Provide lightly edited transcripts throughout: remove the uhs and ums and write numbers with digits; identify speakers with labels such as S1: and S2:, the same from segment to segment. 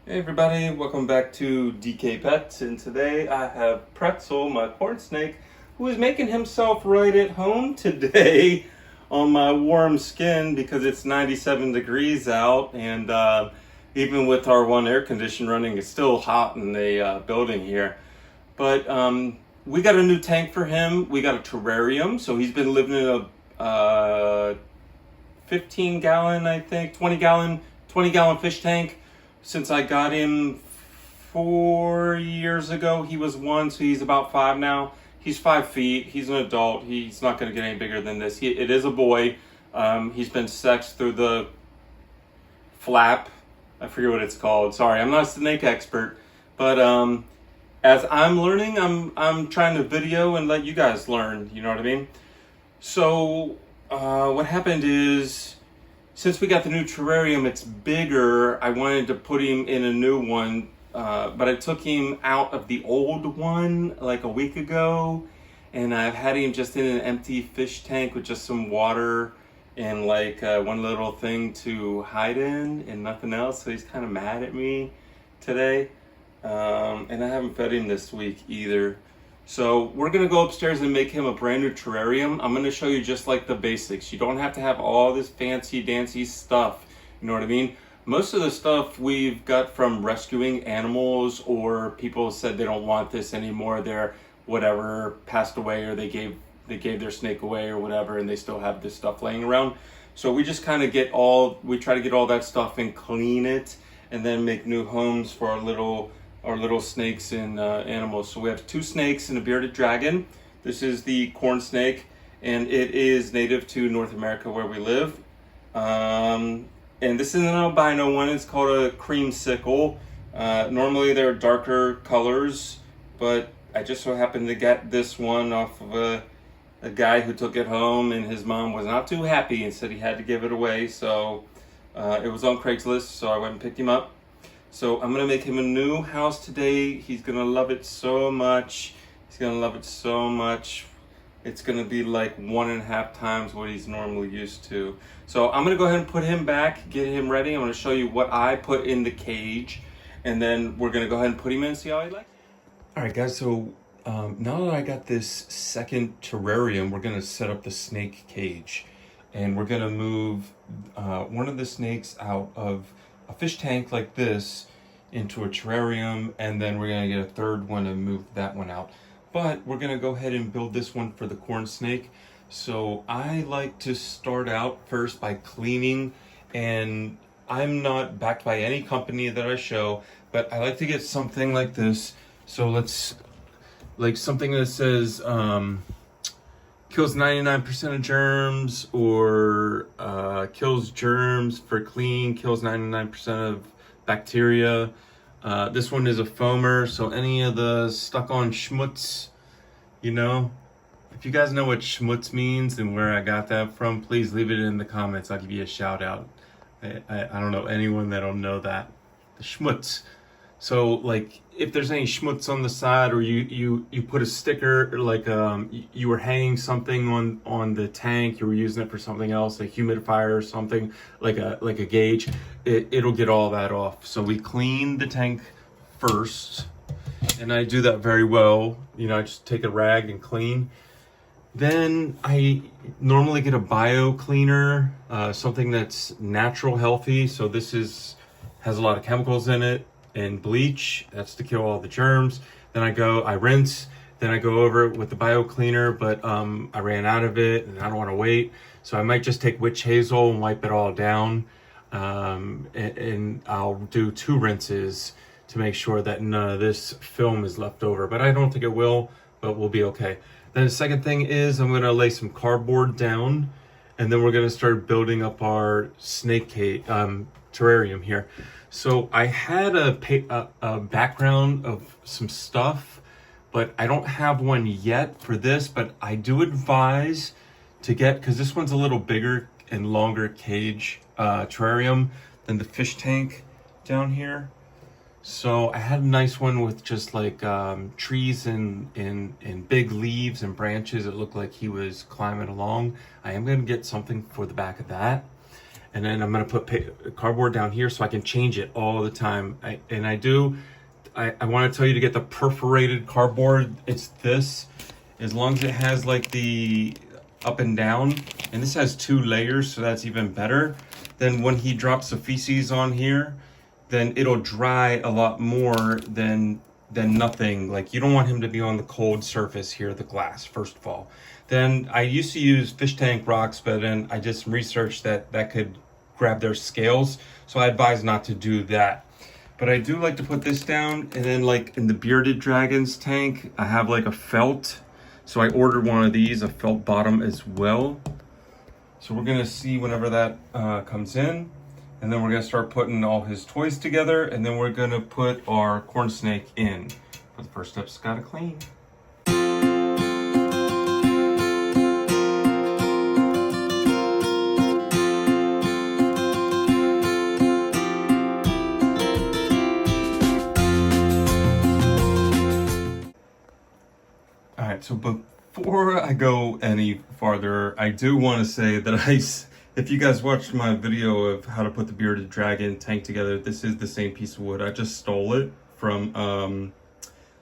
S1: Hey everybody, welcome back to DK Pets, and today I have Pretzel, my corn snake, who is making himself right at home today on my warm skin because it's 97 degrees out, and even with our one air conditioner running, it's still hot in the building here. But we got a new tank for him. We got a terrarium, so he's been living in a 15 gallon, I think, 20 gallon fish tank since I got him 4 years ago. He was one, so he's about 5 now. He's 5 feet. He's an adult. He's not going to get any bigger than this. It is a boy. He's been sexed through the flap. I forget what it's called. Sorry, I'm not a snake expert, but as I'm learning, I'm trying to video and let you guys learn. You know what I mean? So what happened is, since we got the new terrarium, it's bigger. I wanted to put him in a new one, but I took him out of the old one like a week ago, and I've had him just in an empty fish tank with just some water and like one little thing to hide in and nothing else. So he's kind of mad at me today, and I haven't fed him this week either. So we're gonna go upstairs and make him a brand new terrarium. I'm gonna show you just like the basics. You don't have to have all this fancy dancy stuff, you know what I mean? Most of the stuff we've got from rescuing animals, or people said they don't want this anymore, they're whatever, passed away, or they gave their snake away or whatever, and they still have this stuff laying around. So we just kind of we try to get all that stuff and clean it, and then make new homes for our little snakes and animals. So we have 2 snakes and a bearded dragon. This is the corn snake, and it is native to North America where we live. And this is an albino one. It's called a creamsicle. Normally they're darker colors, but I just so happened to get this one off of a guy who took it home, and his mom was not too happy and said he had to give it away. So it was on Craigslist, so I went and picked him up. So I'm gonna make him a new house today. He's gonna love it so much. He's gonna love it so much. It's gonna be like 1.5 times what he's normally used to. So I'm gonna go ahead and put him back, get him ready. I'm gonna show you what I put in the cage, and then we're gonna go ahead and put him in and see how he likes it. All right, guys, so now that I got this second terrarium, we're gonna set up the snake cage. And we're gonna move one of the snakes out of a fish tank like this into a terrarium, and then we're gonna get a third one and move that one out. But we're gonna go ahead and build this one for the corn snake. So I like to start out first by cleaning, and I'm not backed by any company that I show, but I like to get something like this. So let's, like something that says kills 99% of germs, or kills germs for clean, kills 99% of bacteria. This one is a foamer, so any of the stuck-on schmutz, you know. If you guys know what schmutz means and where I got that from, please leave it in the comments. I'll give you a shout out. I don't know anyone that'll know that. The schmutz. So like if there's any schmutz on the side, or you put a sticker, like you were hanging something on the tank, you were using it for something else, a humidifier or something, like a gauge, it'll get all that off. So we clean the tank first, and I do that very well. You know, I just take a rag and clean. Then I normally get a bio cleaner, something that's natural, healthy. So this has a lot of chemicals in it, and bleach, that's to kill all the germs. Then I rinse, then I go over it with the bio cleaner, but I ran out of it and I don't want to wait. So I might just take witch hazel and wipe it all down. And I'll do 2 rinses to make sure that none of this film is left over. But I don't think it will, but we'll be okay. Then the second thing is I'm gonna lay some cardboard down, and then we're gonna start building up our snake cage, terrarium here. So I had a background of some stuff, but I don't have one yet for this, but I do advise to get, because this one's a little bigger and longer cage terrarium than the fish tank down here. So I had a nice one with just like trees and big leaves and branches. It looked like he was climbing along. I am gonna get something for the back of that. And then I'm gonna put cardboard down here so I can change it all the time. I want to tell you to get the perforated cardboard. It's this, as long as it has like the up and down, and this has 2 layers, so that's even better. Then when he drops the feces on here, then it'll dry a lot more than nothing. Like, you don't want him to be on the cold surface here, the glass, first of all. Then I used to use fish tank rocks, but then I did some research that could grab their scales, so I advise not to do that. But I do like to put this down, and then like in the bearded dragon's tank, I have like a felt. So I ordered one of these, a felt bottom as well. So we're gonna see whenever that comes in, and then we're gonna start putting all his toys together, and then we're gonna put our corn snake in. But the first step's gotta clean. So before I go any farther, I do want to say that if you guys watched my video of how to put the bearded dragon tank together, this is the same piece of wood. I just stole it from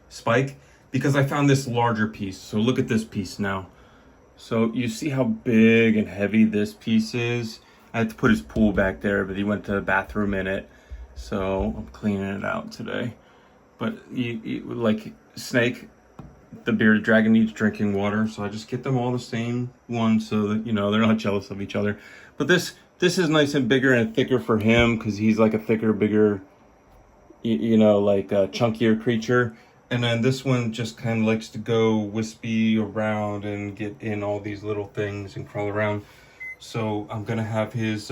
S1: Spike because I found this larger piece. So look at this piece now. So you see how big and heavy this piece is? I had to put his pool back there, but he went to the bathroom in it. So I'm cleaning it out today. But you like snake, the bearded dragon needs drinking water, so I just get them all the same one so that, you know, they're not jealous of each other. But this is nice and bigger and thicker for him because he's like a thicker, bigger, you know, like a chunkier creature. And then this one just kind of likes to go wispy around and get in all these little things and crawl around. So I'm gonna have his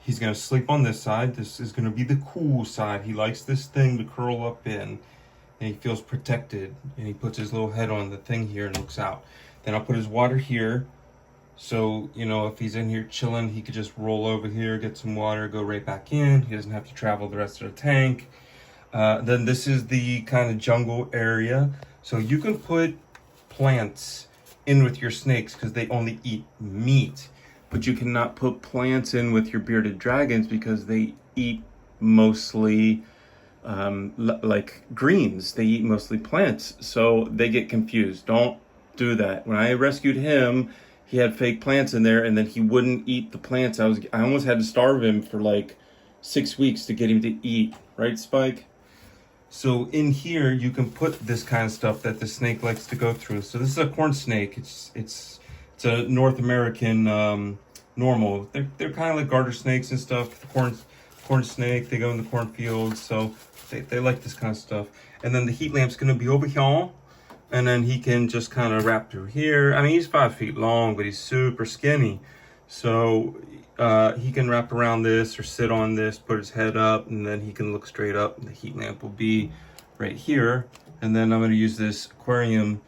S1: he's gonna sleep on this side. This is gonna be the cool side. He likes this thing to curl up in, and he feels protected, and he puts his little head on the thing here and looks out. Then I'll put his water here, so, you know, if he's in here chilling, he could just roll over here, get some water, go right back in. He doesn't have to travel the rest of the tank. Then this is the kind of jungle area, so you can put plants in with your snakes because they only eat meat, but you cannot put plants in with your bearded dragons because they eat mostly like greens. They eat mostly plants, so they get confused. Don't do that. When I rescued him, he had fake plants in there, and then he wouldn't eat the plants. I almost had to starve him for like 6 weeks to get him to eat, right, Spike? So in here you can put this kind of stuff that the snake likes to go through. So this is a corn snake. It's a North American normal. They're kind of like garter snakes and stuff. The corn snake, they go in the cornfields, so they like this kind of stuff. And then the heat lamp's gonna be over here, and then he can just kind of wrap through here. I mean, he's 5 feet long, but he's super skinny. So he can wrap around this or sit on this, put his head up, and then he can look straight up. And the heat lamp will be right here. And then I'm gonna use this aquarium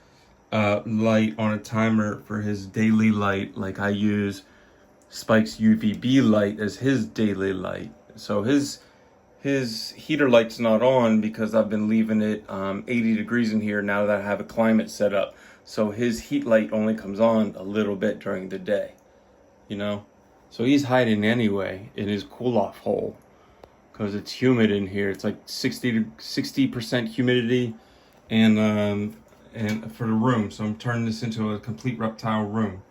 S1: light on a timer for his daily light, like I use Spike's UVB light as his daily light. So his heater light's not on because I've been leaving it 80 degrees in here now that I have a climate set up. So his heat light only comes on a little bit during the day, you know? So he's hiding anyway in his cool-off hole because it's humid in here. It's like 60% humidity and for the room. So I'm turning this into a complete reptile room,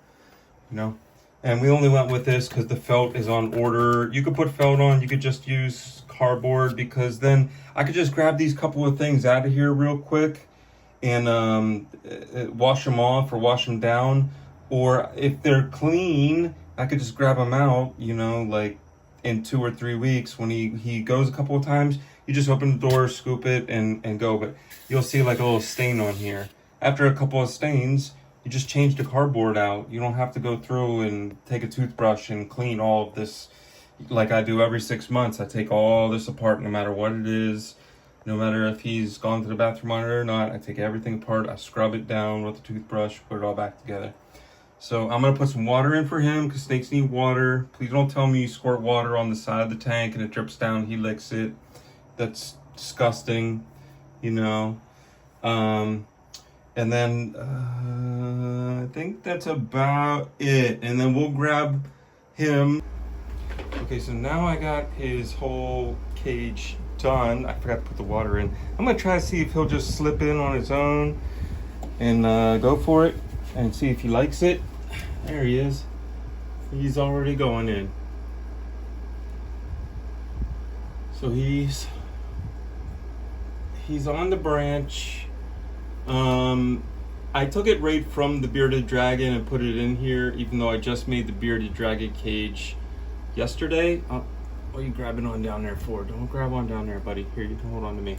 S1: you know? And we only went with this because the felt is on order. You could put felt on, you could just use cardboard, because then I could just grab these couple of things out of here real quick and wash them off or wash them down. Or if they're clean, I could just grab them out, you know, like in 2 or 3 weeks when he goes a couple of times. You just open the door, scoop it, and go. But you'll see like a little stain on here. After a couple of stains, you just change the cardboard out. You don't have to go through and take a toothbrush and clean all of this like I do every 6 months. I take all this apart no matter what it is. No matter if he's gone to the bathroom on it or not, I take everything apart. I scrub it down with a toothbrush, put it all back together. So I'm going to put some water in for him because snakes need water. Please don't tell me you squirt water on the side of the tank and it drips down. He licks it. That's disgusting, you know. And then I think that's about it. And then we'll grab him. Okay, so now I got his whole cage done. I forgot to put the water in. I'm gonna try to see if he'll just slip in on his own and go for it and see if he likes it. There he is. He's already going in. So he's on the branch. I took it right from the bearded dragon and put it in here, even though I just made the bearded dragon cage yesterday. What are you grabbing on down there for? Don't grab on down there, buddy. Here, you can hold on to me.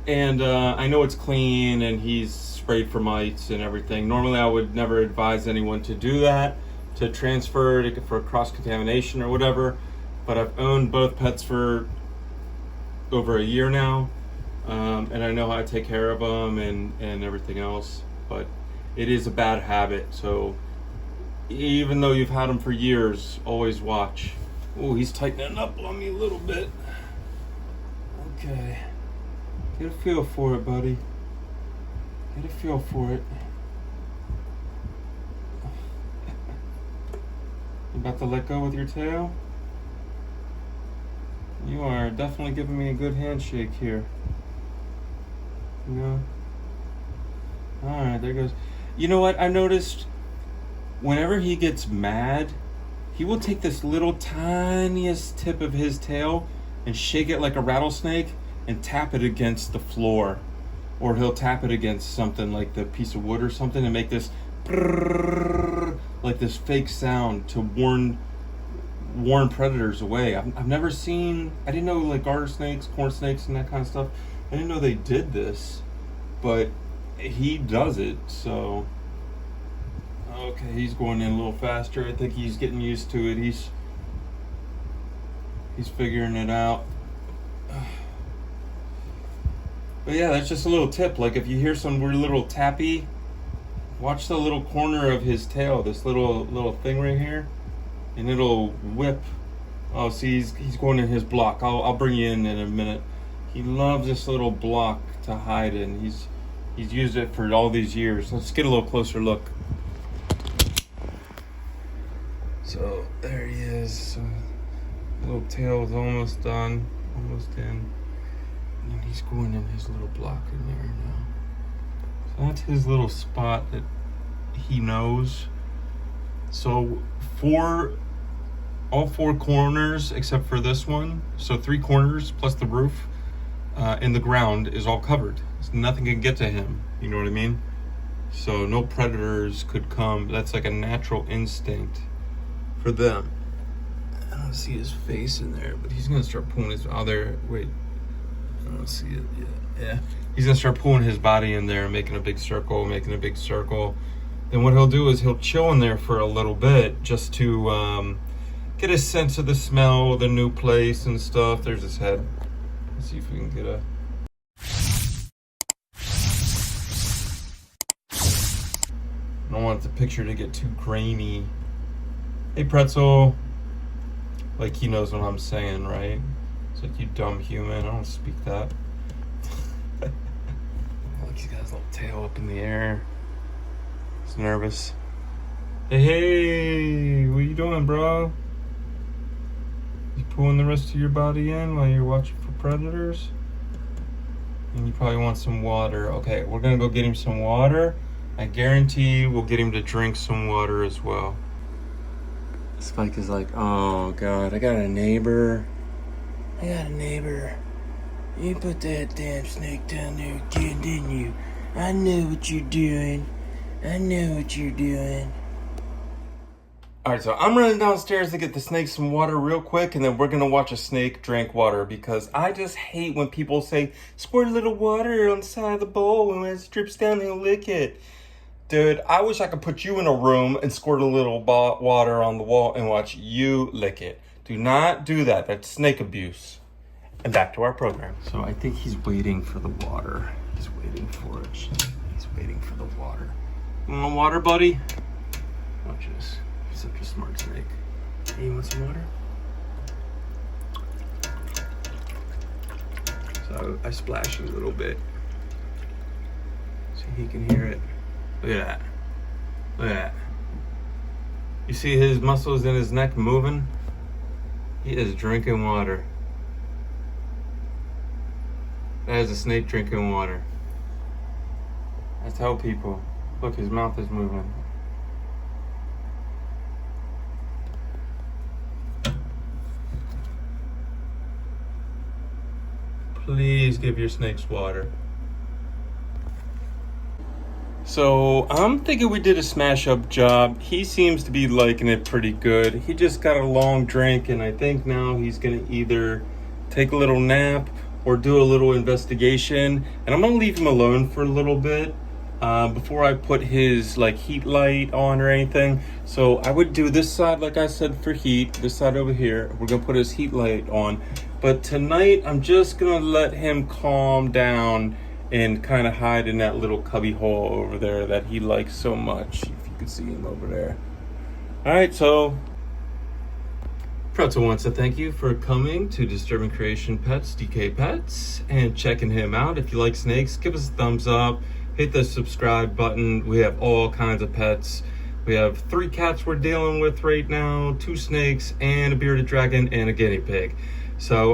S1: And I know it's clean and he's sprayed for mites and everything. Normally I would never advise anyone to do that, to transfer it for cross-contamination or whatever. But I've owned both pets for over a year now. And I know how to take care of them and everything else. But it is a bad habit. So even though you've had them for years, always watch. Oh, he's tightening up on me a little bit. Okay. Get a feel for it, buddy. Get a feel for it. You about to let go with your tail? You are definitely giving me a good handshake here. You know? Alright, there goes. You know what? I noticed whenever he gets mad, he will take this little tiniest tip of his tail and shake it like a rattlesnake and tap it against the floor. Or he'll tap it against something like the piece of wood or something and make this like this fake sound to warn predators away. I've never seen, I didn't know like garter snakes, corn snakes and that kind of stuff. I didn't know they did this, but he does it, so. Okay, he's going in a little faster. I think he's getting used to it. He's figuring it out. But yeah, that's just a little tip. Like if you hear some weird little tappy, watch the little corner of his tail, this little thing right here, and it'll whip. Oh, see, he's going in his block. I'll bring you in a minute. He loves this little block to hide in. He's used it for all these years. Let's get a little closer look. So there he is. Little tail is almost done, almost in. And then he's going in his little block in there now. So that's his little spot that he knows. So all four corners except for this one, so 3 corners plus the roof in the ground is all covered. So nothing can get to him, you know what I mean? So no predators could come. That's like a natural instinct for them. I don't see his face in there, but he's gonna start pulling his other, wait, I don't see it yet. Yeah, he's gonna start pulling his body in there, making a big circle. Then what he'll do is he'll chill in there for a little bit just to get a sense of the smell, the new place and stuff. There's his head. Let's see if we can get a. I don't want the picture to get too grainy. Hey, Pretzel. Like he knows what I'm saying, right? It's like, you dumb human. I don't speak that. Look, he's got his little tail up in the air. He's nervous. Hey, what you doing, bro? You pulling the rest of your body in while you're watching for predators? And you probably want some water. Okay, we're gonna go get him some water. I guarantee we'll get him to drink some water as well. Spike is like, oh God, I got a neighbor. You put that damn snake down there again, didn't you? I know what you're doing. Alright, so I'm running downstairs to get the snake some water real quick, and then we're gonna watch a snake drink water, because I just hate when people say, squirt a little water on the side of the bowl, and when it drips down, he'll lick it. Dude, I wish I could put you in a room and squirt a little water on the wall and watch you lick it. Do not do that. That's snake abuse. And back to our program. So I think he's waiting for the water. He's waiting for it. He's waiting for the water. You want water, buddy? Watch this. He's such a smart snake. Hey, you want some water? So I splash a little bit so he can hear it. Look at that. Look at that. You see his muscles in his neck moving? He is drinking water. That is a snake drinking water. I tell people, look, his mouth is moving. Please give your snakes water. So I'm thinking we did a smash up job. He seems to be liking it pretty good. He just got a long drink, and I think now he's gonna either take a little nap or do a little investigation. And I'm gonna leave him alone for a little bit before I put his like heat light on or anything. So I would do this side, like I said, for heat. This side over here, we're gonna put his heat light on. But tonight I'm just gonna let him calm down and kind of hide in that little cubby hole over there that he likes so much. If you can see him over there. All right, so Pretzel wants to thank you for coming to Disturbing Creation Pets, DK Pets, and checking him out. If you like snakes, give us a thumbs up, hit the subscribe button. We have all kinds of pets. We have 3 cats we're dealing with right now, 2 snakes, and a bearded dragon, and a guinea pig. So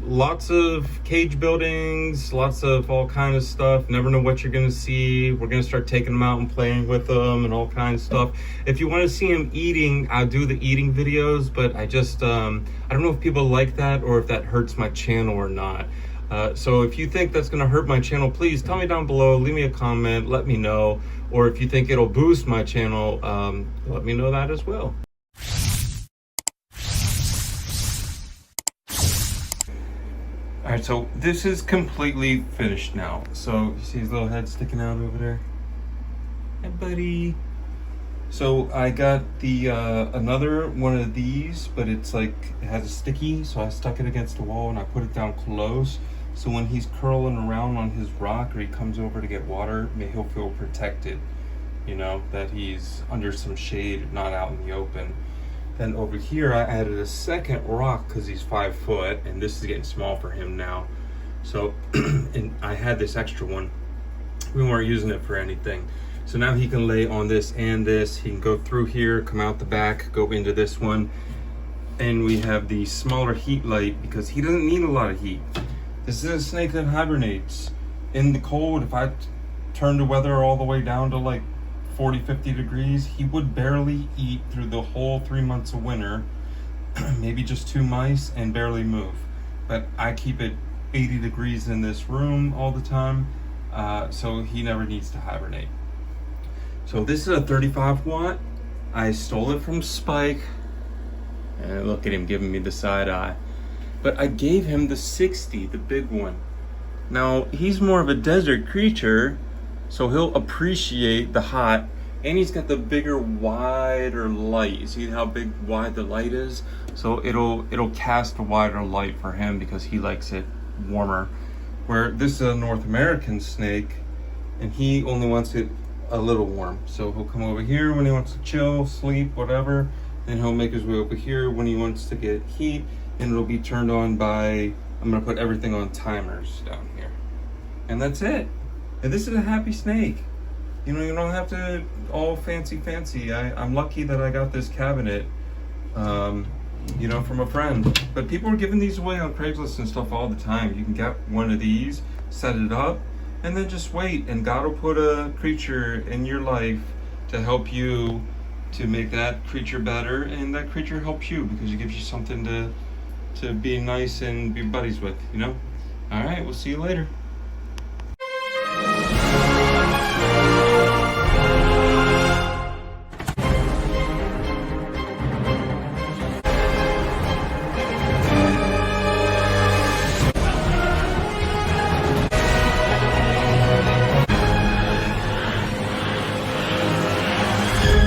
S1: lots of cage buildings, lots of all kind of stuff. Never know what you're gonna see. We're gonna start taking them out and playing with them and all kinds of stuff. If you want to see him eating, I'll do the eating videos, but I just I don't know if people like that or if that hurts my channel or not. So if you think that's gonna hurt my channel, please tell me down below, leave me a comment, let me know. Or if you think it'll boost my channel, let me know that as well. All right, so this is completely finished now. So you see his little head sticking out over there? Hey, buddy. So I got the another one of these, but it's like, it has a sticky, so I stuck it against the wall and I put it down close. So when he's curling around on his rock or he comes over to get water, he'll feel protected, you know, that he's under some shade, not out in the open. Then over here, I added a second rock because he's 5 foot, and this is getting small for him now. So, and I had this extra one. We weren't using it for anything. So now he can lay on this and this. He can go through here, come out the back, go into this one. And we have the smaller heat light because he doesn't need a lot of heat. This is a snake that hibernates. In the cold, if I turn the weather all the way down to like 40, 50 degrees, he would barely eat through the whole 3 months of winter, maybe just 2 mice, and barely move. But I keep it 80 degrees in this room all the time, so he never needs to hibernate. So this is a 35 watt. I stole it from Spike, and look at him giving me the side eye. But I gave him the 60, the big one. Now, he's more of a desert creature, so he'll appreciate the hot, and he's got the bigger, wider light. You see how big, wide the light is? So it'll cast a wider light for him because he likes it warmer. Where this is a North American snake, and he only wants it a little warm. So he'll come over here when he wants to chill, sleep, whatever. Then he'll make his way over here when he wants to get heat, and it'll be turned on by, I'm gonna put everything on timers down here. And that's it. And this is a happy snake. You know, you don't have to all fancy. I'm lucky that I got this cabinet, you know, from a friend. But people are giving these away on Craigslist and stuff all the time. You can get one of these, set it up, and then just wait. And God will put a creature in your life to help you to make that creature better. And that creature helps you because it gives you something to be nice and be buddies with, you know? All right, we'll see you later.